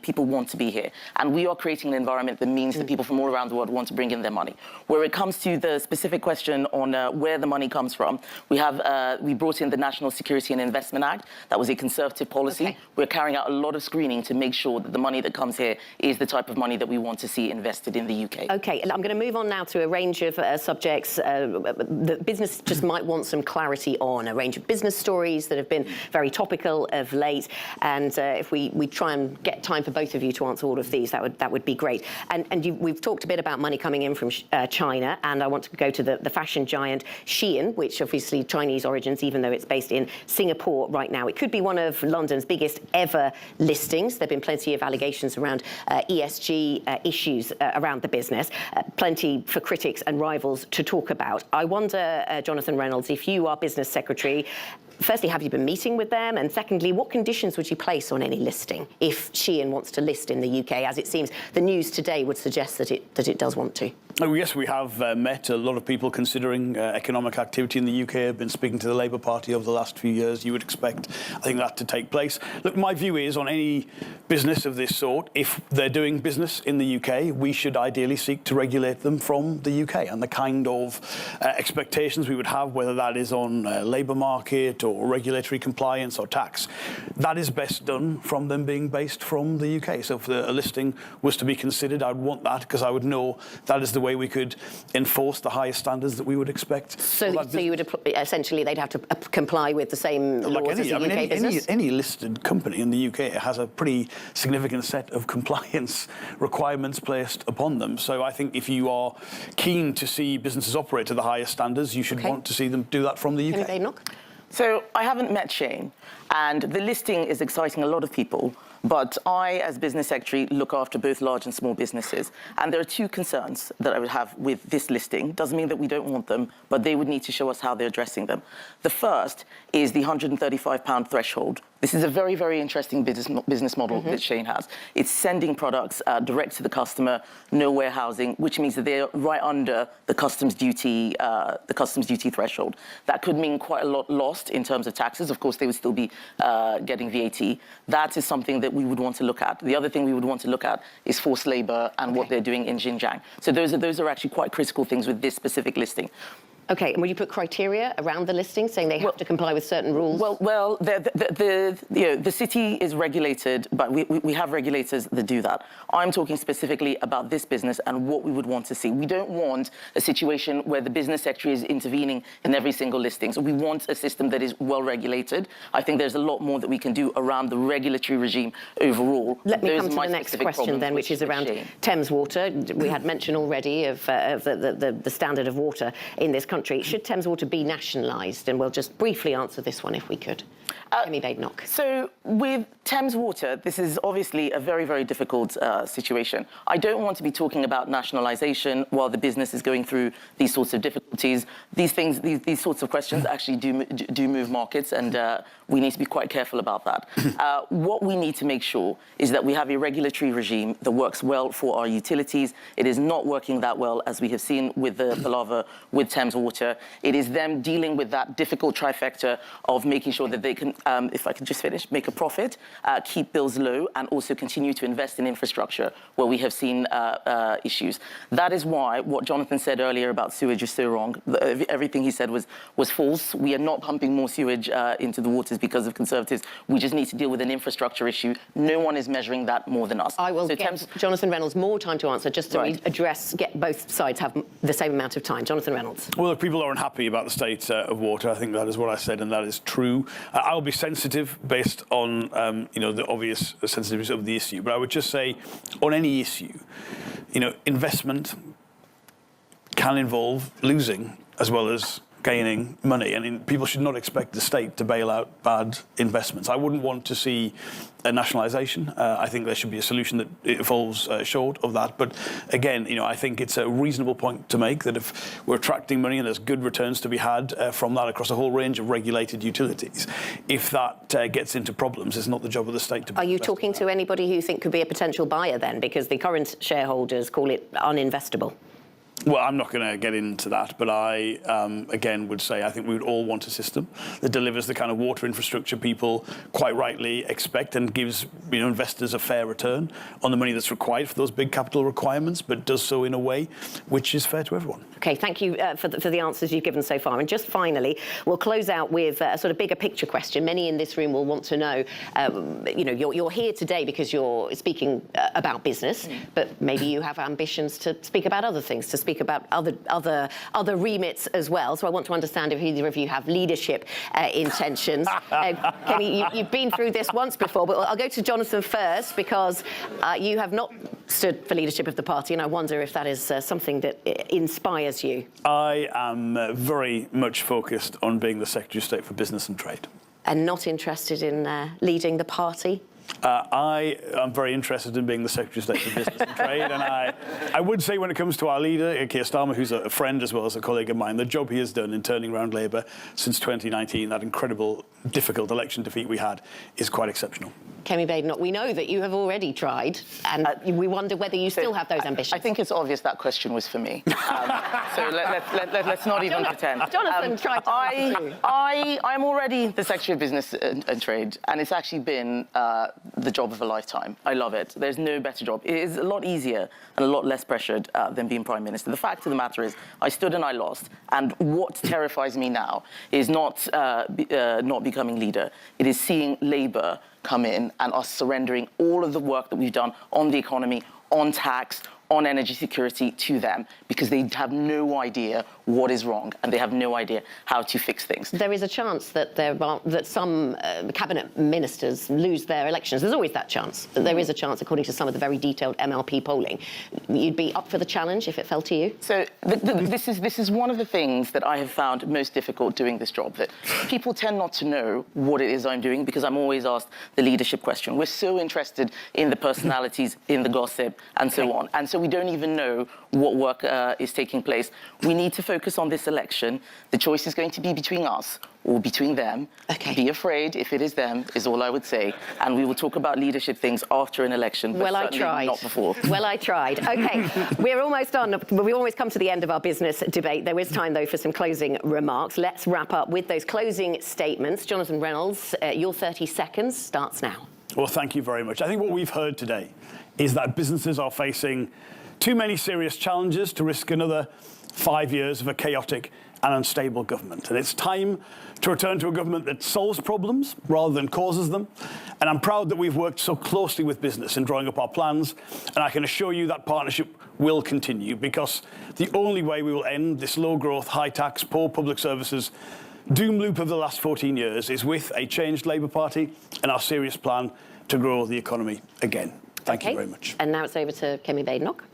here, and we are creating an environment that means that people from all around the world want to bring in their money. Where it comes to the specific question on where the money comes from, we brought in the National Security and Investment Act. That was a Conservative policy. Okay. We're carrying out a lot of screening to make sure that the money that comes here is the type of money that we want to see invested in the UK. OK, I'm going to move on now to a range of subjects that business just might want some clarity on, a range of business stories that have been very topical of late. And if we try and get time for both of you to answer all of these, that would be great. And we've talked a bit about money coming in from China, and I want to go to the fashion giant Shein, which obviously Chinese origins, even though it's based in Singapore right now. It could be one of London's biggest ever listings. There have been plenty of allegations around ESG issues around the business, plenty for critics and rivals to talk about. I wonder, Jonathan Reynolds, if you are business secretary, firstly, have you been meeting with them? And secondly, what conditions would you place on any listing if Shein wants to list in the UK? As it seems, the news today would suggest that it does want to.
Oh, yes, we have met a lot of people considering economic activity in the UK. I've been speaking to the Labour Party over the last few years. You would expect, I think, that to take place. Look, my view is on any business of this sort, if they're doing business in the UK, we should ideally seek to regulate them from the UK, and the kind of expectations we would have, whether that is on labour market or regulatory compliance or tax, that is best done from them being based from the UK. So if a listing was to be considered, I'd want that because I would know that is the way we could enforce the highest standards that we would expect.
So you would essentially they'd have to comply with the same laws as a UK business?
Any listed company in the UK has a pretty significant set of compliance requirements placed upon them. So I think if you are keen to see businesses operate to the highest standards, you should want to see them do that from the UK.
Kemi Badenoch?
So I haven't met Shein, and the listing is exciting a lot of people. But I, as business secretary, look after both large and small businesses. And there are two concerns that I would have with this listing. Doesn't mean that we don't want them, but they would need to show us how they're addressing them. The first is the £135 threshold. This is a very, very interesting business model that Shein has. It's sending products direct to the customer, no warehousing, which means that they're right under the customs duty threshold. That could mean quite a lot lost in terms of taxes. Of course, they would still be getting VAT. That is something that we would want to look at. The other thing we would want to look at is forced labour and what they're doing in Xinjiang. So those are actually quite critical things with this specific listing.
OK, and will you put criteria around the listing, saying they have to comply with certain rules?
Well, the city is regulated, but we have regulators that do that. I'm talking specifically about this business and what we would want to see. We don't want a situation where the business secretary is intervening in every single listing. So we want a system that is well regulated. I think there's a lot more that we can do around the regulatory regime overall.
Let me come to the next question then, which is around Thames Water. We had mention already of the standard of water in this country. country. Should Thames Water be nationalised? And we'll just briefly answer this one if we could. Kemi Badenoch.
So with Thames Water, this is obviously a very, very difficult situation. I don't want to be talking about nationalisation while the business is going through these sorts of difficulties. These sorts of questions actually do move markets, and we need to be quite careful about that. What we need to make sure is that we have a regulatory regime that works well for our utilities. It is not working that well, as we have seen with the palaver with Thames Water. It is them dealing with that difficult trifecta of making sure that they can, if I can just finish, make a profit, keep bills low, and also continue to invest in infrastructure where we have seen issues. That is why what Jonathan said earlier about sewage is so wrong. Everything he said was false. We are not pumping more sewage into the waters because of Conservatives. We just need to deal with an infrastructure issue. No one is measuring that more than us.
I will get Jonathan Reynolds more time to answer, just to get both sides have the same amount of time. Jonathan Reynolds.
Well, if people are unhappy about the state of water, I think that is what I said, and that is true. I'll be sensitive based on the obvious sensitivities of the issue, but I would just say on any issue, investment can involve losing as well as gaining money. I mean, people should not expect the state to bail out bad investments. I wouldn't want to see a nationalisation. I think there should be a solution that falls short of that. But again, I think it's a reasonable point to make that if we're attracting money and there's good returns to be had from that across a whole range of regulated utilities, if that gets into problems, it's not the job of the state to.
Are you talking to anybody who you think could be a potential buyer then? Because the current shareholders call it uninvestable.
Well, I'm not going to get into that, but I, again, would say I think we would all want a system that delivers the kind of water infrastructure people quite rightly expect and gives investors a fair return on the money that's required for those big capital requirements, but does so in a way which is fair to everyone.
OK, thank you for the answers you've given so far. And just finally, we'll close out with a sort of bigger picture question. Many in this room will want to know, you're here today because you're speaking about business, but maybe you have ambitions to speak about other things, to speak about other remits as well. So I want to understand if either of you have leadership intentions. Kemi, you've been through this once before, but I'll go to Jonathan first because you have not stood for leadership of the party, and I wonder if that is something that inspires you.
I am very much focused on being the Secretary of State for Business and Trade. And
not interested in leading the party?
I am very interested in being the Secretary of State for Business and Trade, and I would say when it comes to our leader, Keir Starmer, who's a friend as well as a colleague of mine, the job he has done in turning around Labour since 2019, that incredible, difficult election defeat we had, is quite exceptional.
Kemi Badenoch, we know that you have already tried, and we wonder whether you still have those ambitions.
I think it's obvious that question was for me. So let's not even pretend.
Jonathan tried to answer too.
I'm already the Secretary of Business and Trade, and it's actually been the job of a lifetime. I love it. There's no better job. It is a lot easier and a lot less pressured than being Prime Minister. The fact of the matter is, I stood and I lost. And what terrifies me now is not becoming leader. It is seeing Labour come in and us surrendering all of the work that we've done on the economy, on tax, on energy security to them, because they have no idea what is wrong and they have no idea how to fix things.
There is a chance that some cabinet ministers lose their elections. There's always that chance. There is a chance, according to some of the very detailed MLP polling. You'd be up for the challenge if it fell to you?
So this is one of the things that I have found most difficult doing this job, that people tend not to know what it is I'm doing because I'm always asked the leadership question. We're so interested in the personalities, in the gossip, and so on. And so we don't even know what work is taking place. We need to focus on this election. The choice is going to be between us or between them.
Okay.
Be afraid if it is them, is all I would say. And we will talk about leadership things after an election, but
well,
certainly
I tried.
not before.
Well, I tried. OK, we're almost done. We always come to the end of our business debate. There is time, though, for some closing remarks. Let's wrap up with those closing statements. Jonathan Reynolds, your 30 seconds starts now.
Well, thank you very much. I think what we've heard today is that businesses are facing too many serious challenges to risk another 5 years of a chaotic and unstable government. And it's time to return to a government that solves problems rather than causes them. And I'm proud that we've worked so closely with business in drawing up our plans. And I can assure you that partnership will continue, because the only way we will end this low-growth, high-tax, poor public services doom loop of the last 14 years is with a changed Labour Party and our serious plan to grow the economy again. Thank you very much.
And now it's over to Kemi Badenoch.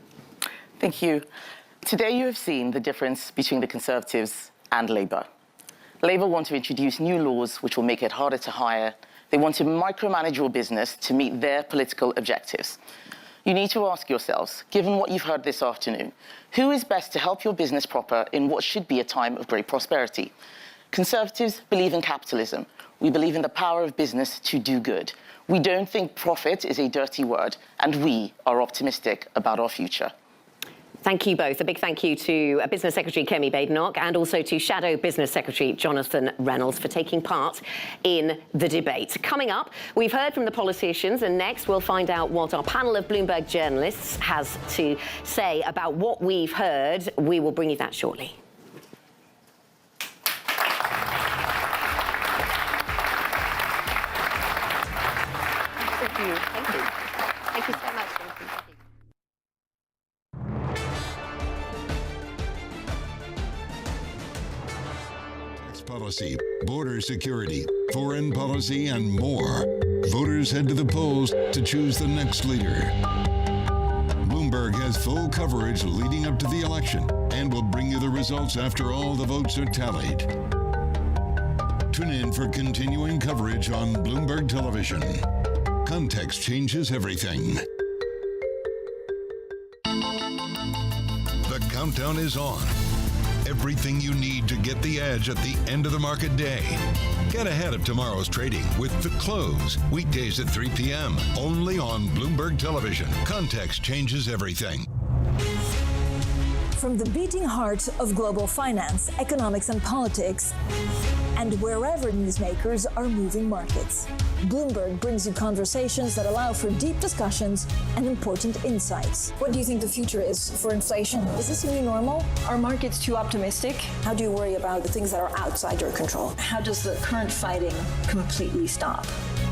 Thank you. Today you have seen the difference between the Conservatives and Labour. Labour want to introduce new laws which will make it harder to hire. They want to micromanage your business to meet their political objectives. You need to ask yourselves, given what you've heard this afternoon, who is best to help your business prosper in what should be a time of great prosperity? Conservatives believe in capitalism. We believe in the power of business to do good. We don't think profit is a dirty word, and we are optimistic about our future.
Thank you both. A big thank you to Business Secretary Kemi Badenoch and also to Shadow Business Secretary Jonathan Reynolds for taking part in the debate. Coming up, we've heard from the politicians, and next we'll find out what our panel of Bloomberg journalists has to say about what we've heard. We will bring you that shortly. Thank you. Thank you. Thank you so much.
Policy, border security, foreign policy, and more. Voters head to the polls to choose the next leader. Bloomberg has full coverage leading up to the election and will bring you the results after all the votes are tallied. Tune in for continuing coverage on Bloomberg Television. Context changes everything. The countdown is on. Everything you need to get the edge at the end of the market day. Get ahead of tomorrow's trading with The Close, weekdays at 3 p.m. only on Bloomberg Television. Context changes everything.
From the beating heart of global finance, economics, and politics, and wherever newsmakers are moving markets, Bloomberg brings you conversations that allow for deep discussions and important insights. What do you think the future is for inflation? Is this a new normal? Are markets too optimistic? How do you worry about the things that are outside your control? How does the current fighting completely stop?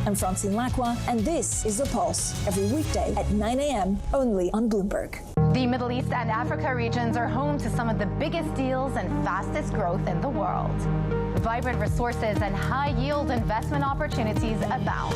I'm Francine Lacroix, and this is The Pulse, every weekday at 9 a.m. only on Bloomberg.
The Middle East and Africa regions are home to some of the biggest deals and fastest growth in the world. Vibrant resources and high-yield investment opportunities abound.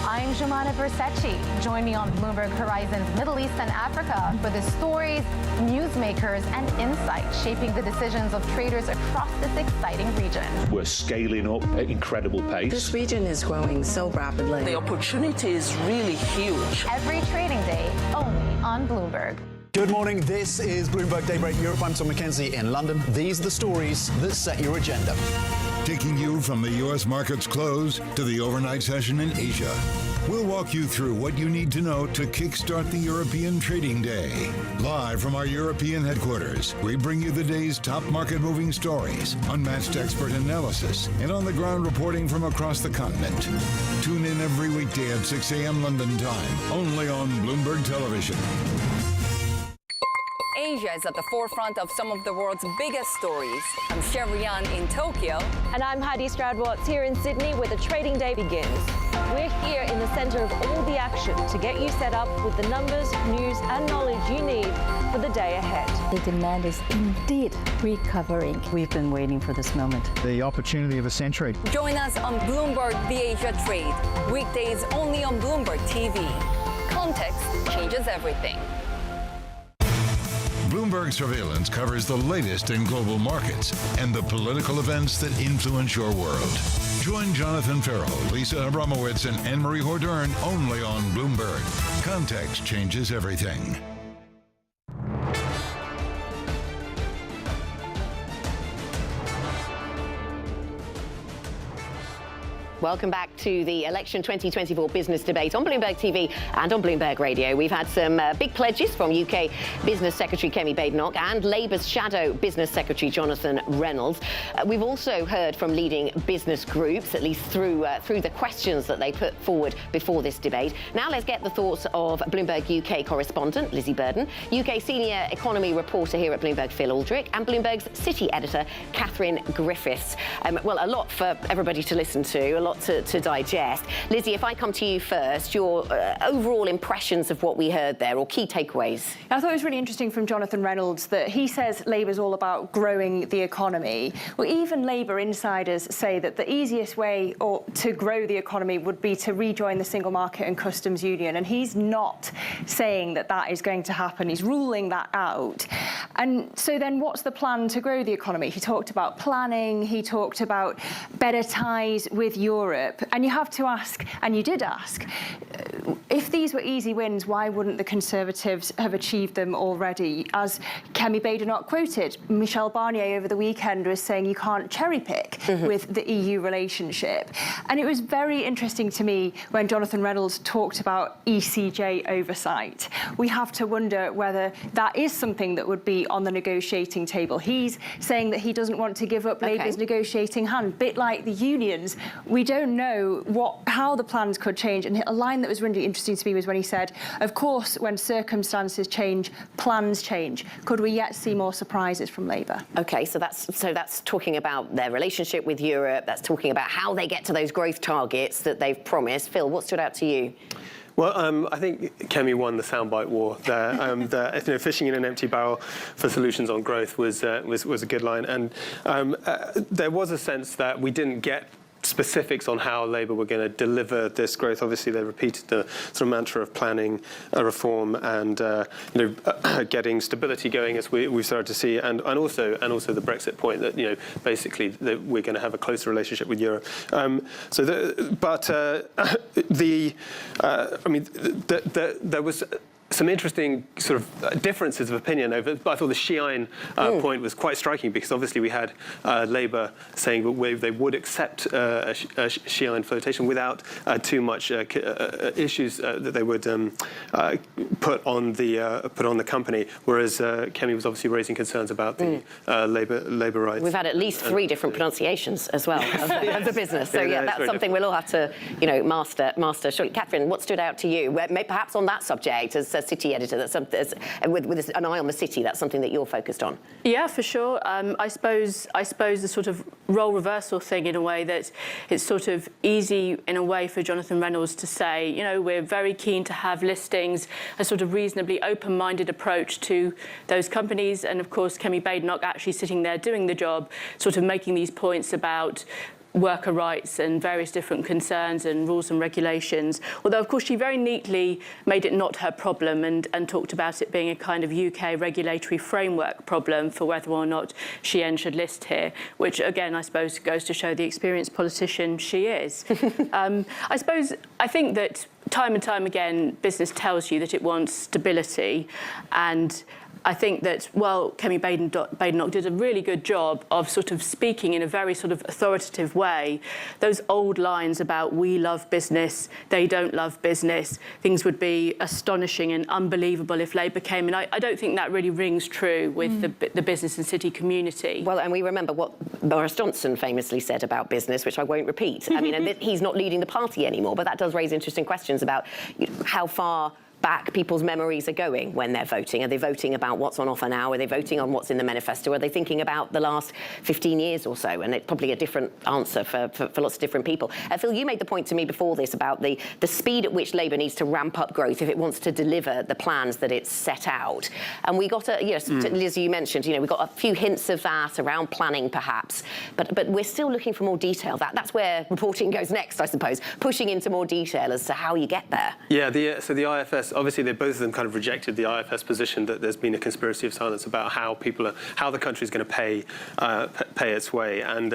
I'm Jumana Versace. Join me on Bloomberg Horizon's Middle East and Africa for the stories, newsmakers, and insights shaping the decisions of traders across this exciting region.
We're scaling up at incredible pace.
This region is growing so rapidly.
The opportunity is really huge.
Every trading day, only on Bloomberg.
Good morning. This is Bloomberg Daybreak Europe. I'm Tom McKenzie in London. These are the stories that set your agenda.
Taking you from the U.S. market's close to the overnight session in Asia. We'll walk you through what you need to know to kickstart the European trading day. Live from our European headquarters, we bring you the day's top market-moving stories, unmatched expert analysis, and on-the-ground reporting from across the continent. Tune in every weekday at 6 a.m. London time, only on Bloomberg Television.
Asia is at the forefront of some of the world's biggest stories. I'm Shevrian in Tokyo.
And I'm Heidi Stroud-Watts here in Sydney, where the trading day begins. We're here in the center of all the action to get you set up with the numbers, news, and knowledge you need for the day ahead.
The demand is indeed recovering. We've been waiting for this moment.
The opportunity of a century.
Join us on Bloomberg The Asia Trade. Weekdays only on Bloomberg TV. Context changes everything.
Bloomberg Surveillance covers the latest in global markets and the political events that influence your world. Join Jonathan Farrell, Lisa Abramowitz, and Anne-Marie Hordern only on Bloomberg. Context changes everything.
Welcome back to the Election 2024 business debate on Bloomberg TV and on Bloomberg Radio. We've had some big pledges from UK Business Secretary Kemi Badenoch and Labour's Shadow Business Secretary Jonathan Reynolds. We've also heard from leading business groups, at least through the questions that they put forward before this debate. Now let's get the thoughts of Bloomberg UK correspondent Lizzie Burden, UK senior economy reporter here at Bloomberg Phil Aldrich, and Bloomberg's city editor Catherine Griffiths. Well, a lot for everybody to listen to, a lot lot to digest. Lizzie, if I come to you first, your overall impressions of what we heard there, or key takeaways?
I thought it was really interesting from Jonathan Reynolds that he says Labour's all about growing the economy. Well, even Labour insiders say that the easiest way to grow the economy would be to rejoin the single market and customs union, and he's not saying that that is going to happen. He's ruling that out. And so then what's the plan to grow the economy? He talked about planning, he talked about better ties with Europe, and you have to ask, and you did ask, if these were easy wins, why wouldn't the Conservatives have achieved them already? As Kemi Badenoch quoted, Michel Barnier over the weekend was saying you can't cherry pick with the EU relationship. And it was very interesting to me when Jonathan Reynolds talked about ECJ oversight. We have to wonder whether that is something that would be on the negotiating table. He's saying that he doesn't want to give up Labour's negotiating hand, bit like the unions. We don't know how the plans could change. And a line that was really interesting to me was when he said, of course, when circumstances change, plans change. Could we yet see more surprises from Labour?
OK, so that's talking about their relationship with Europe. That's talking about how they get to those growth targets that they've promised. Phil, what stood out to you?
Well, I think Kemi won the soundbite war there. Fishing in an empty barrel for solutions on growth was a good line, and there was a sense that we didn't get specifics on how Labour were going to deliver this growth. Obviously, they repeated the sort of mantra of planning, reform, and getting stability going, as we've started to see, and also the Brexit point that basically that we're going to have a closer relationship with Europe. There was some interesting sort of differences of opinion over. I thought the Xi'an point was quite striking, because obviously we had Labour saying that they would accept a Xi'an flotation without too much issues that they would put on the company, whereas Kemi was obviously raising concerns about the Labour rights.
We've had at least 3 different pronunciations as well of the business. So that's something we'll all have to master. Surely, Catherine, what stood out to you? Perhaps on that subject, as city editor, with an eye on the city, that's something that you're focused on.
Yeah, for sure. I suppose the sort of role reversal thing, in a way, that it's sort of easy in a way for Jonathan Reynolds to say, we're very keen to have listings, a sort of reasonably open-minded approach to those companies, and of course Kemi Badenoch actually sitting there doing the job, sort of making these points about worker rights and various different concerns and rules and regulations. Although, of course, she very neatly made it not her problem and talked about it being a kind of UK regulatory framework problem for whether or not Xi'an should list here, which, again, I suppose goes to show the experienced politician she is. I think that time and time again, business tells you that it wants stability, and I think that, Kemi Badenoch did a really good job of sort of speaking in a very sort of authoritative way. Those old lines about we love business, they don't love business, things would be astonishing and unbelievable if Labour came in. I don't think that really rings true with the business and city community.
Well, and we remember what Boris Johnson famously said about business, which I won't repeat. I mean, and he's not leading the party anymore, but that does raise interesting questions about how far back people's memories are going when they're voting. Are they voting about what's on offer now? Are they voting on what's in the manifesto? Are they thinking about the last 15 years or so? And it's probably a different answer for lots of different people. Phil, you made the point to me before this about the speed at which Labour needs to ramp up growth if it wants to deliver the plans that it's set out. And we got Liz, you mentioned, we got a few hints of that around planning perhaps, but we're still looking for more detail. That's where reporting goes next, I suppose, pushing into more detail as to how you get there.
Yeah, so the IFS, obviously, both of them kind of rejected the IFS position that there's been a conspiracy of silence about how the country is going to pay its way. And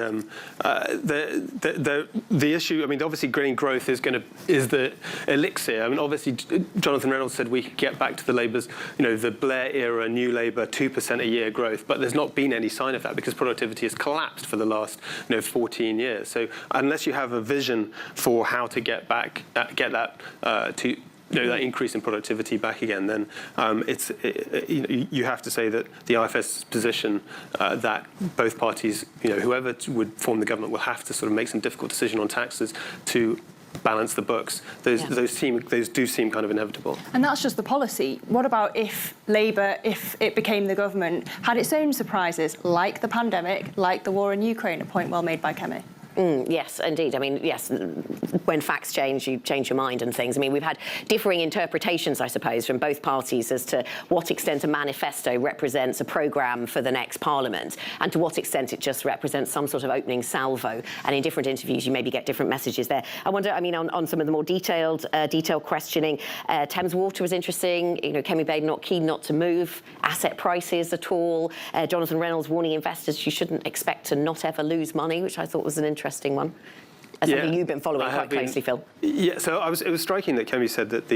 the issue, obviously, green growth is the elixir. Obviously, Jonathan Reynolds said we could get back to the Labour's, the Blair era, New Labour, 2% a year growth, but there's not been any sign of that because productivity has collapsed for the last 14 years. So unless you have a vision for how to get that to that increase in productivity back again, then you have to say that the IFS position that both parties, whoever would form the government, will have to sort of make some difficult decision on taxes to balance the books. Those do seem kind of inevitable.
And that's just the policy. What about if Labour, if it became the government, had its own surprises, like the pandemic, like the war in Ukraine? A point well made by Kemi.
Yes, indeed. I mean, yes, when facts change, you change your mind and things. I mean, we've had differing interpretations, I suppose, from both parties as to what extent a manifesto represents a programme for the next Parliament and to what extent it just represents some sort of opening salvo. And in different interviews, you maybe get different messages there. I wonder, I mean, on some of the more detailed questioning, Thames Water was interesting. You know, Kemi Badenoch keen not to move asset prices at all. Jonathan Reynolds warning investors you shouldn't expect to not ever lose money, which I thought was an interesting one. Something you've been following quite closely, Phil.
Yeah, so it was striking that Kemi said that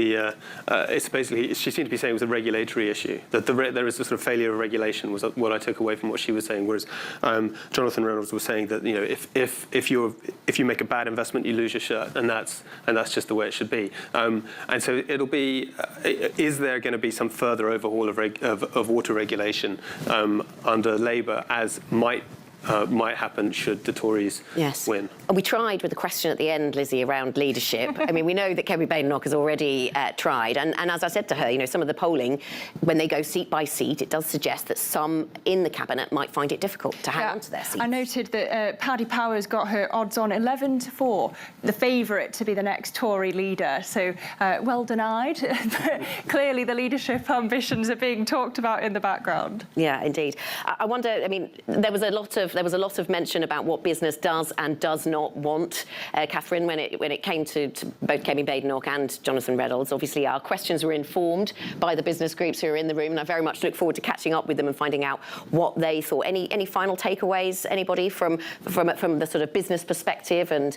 it's basically, she seemed to be saying it was a regulatory issue, that there is a sort of failure of regulation was what I took away from what she was saying, whereas Jonathan Reynolds was saying that, you know, if you make a bad investment, you lose your shirt, and that's just the way it should be. And so it'll be, is there going to be some further overhaul of water regulation under Labour, as might happen should the Tories win?
And we tried with a question at the end, Lizzie, around leadership. I mean, we know that Kemi Badenoch has already tried. And as I said to her, you know, some of the polling, when they go seat by seat, it does suggest that some in the cabinet might find it difficult to hang on to their seats.
I noted that Paddy Power's got her odds on 11-4, the favourite to be the next Tory leader. So well denied. Clearly, the leadership ambitions are being talked about in the background.
Yeah, indeed. I wonder, I mean, there was a lot of mention about what business does and does not want, Catherine, when it came to both Kemi Badenoch and Jonathan Reynolds. Obviously, our questions were informed by the business groups who are in the room, and I very much look forward to catching up with them and finding out what they thought. Any final takeaways, anybody, from the sort of business perspective and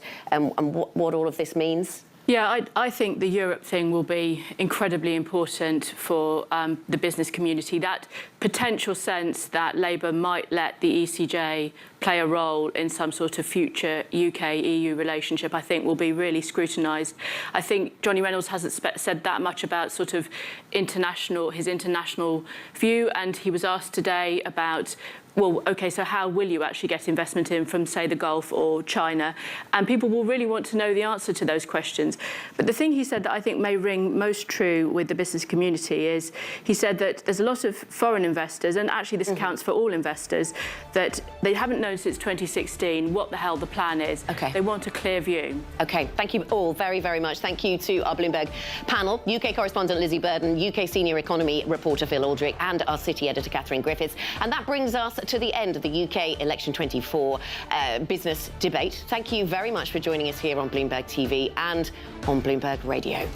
what all of this means?
Yeah, I think the Europe thing will be incredibly important for the business community. That potential sense that Labour might let the ECJ play a role in some sort of future UK-EU relationship, I think, will be really scrutinised. I think Johnny Reynolds hasn't said that much about sort of his international view, and he was asked today about, well, OK, so how will you actually get investment in from, say, the Gulf or China? And people will really want to know the answer to those questions. But the thing he said that I think may ring most true with the business community is he said that there's a lot of foreign investors, and actually this counts for all investors, that they haven't known since 2016 what the hell the plan is.
OK.
They want a clear view.
OK, thank you all very, very much. Thank you to our Bloomberg panel, UK correspondent Lizzie Burden, UK senior economy reporter Phil Aldrich, and our city editor Catherine Griffiths. And that brings us to the end of the UK Election 24 business debate. Thank you very much for joining us here on Bloomberg TV and on Bloomberg Radio.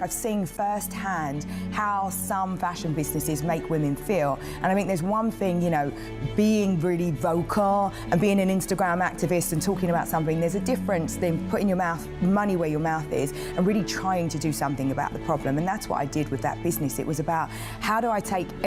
I've seen firsthand how some fashion businesses make women feel. And I think there's one thing, you know, being really vocal and being an Instagram activist and talking about something, there's a difference than putting your money where your mouth is and really trying to do something about the problem. And that's what I did with that business. It was about, how do I take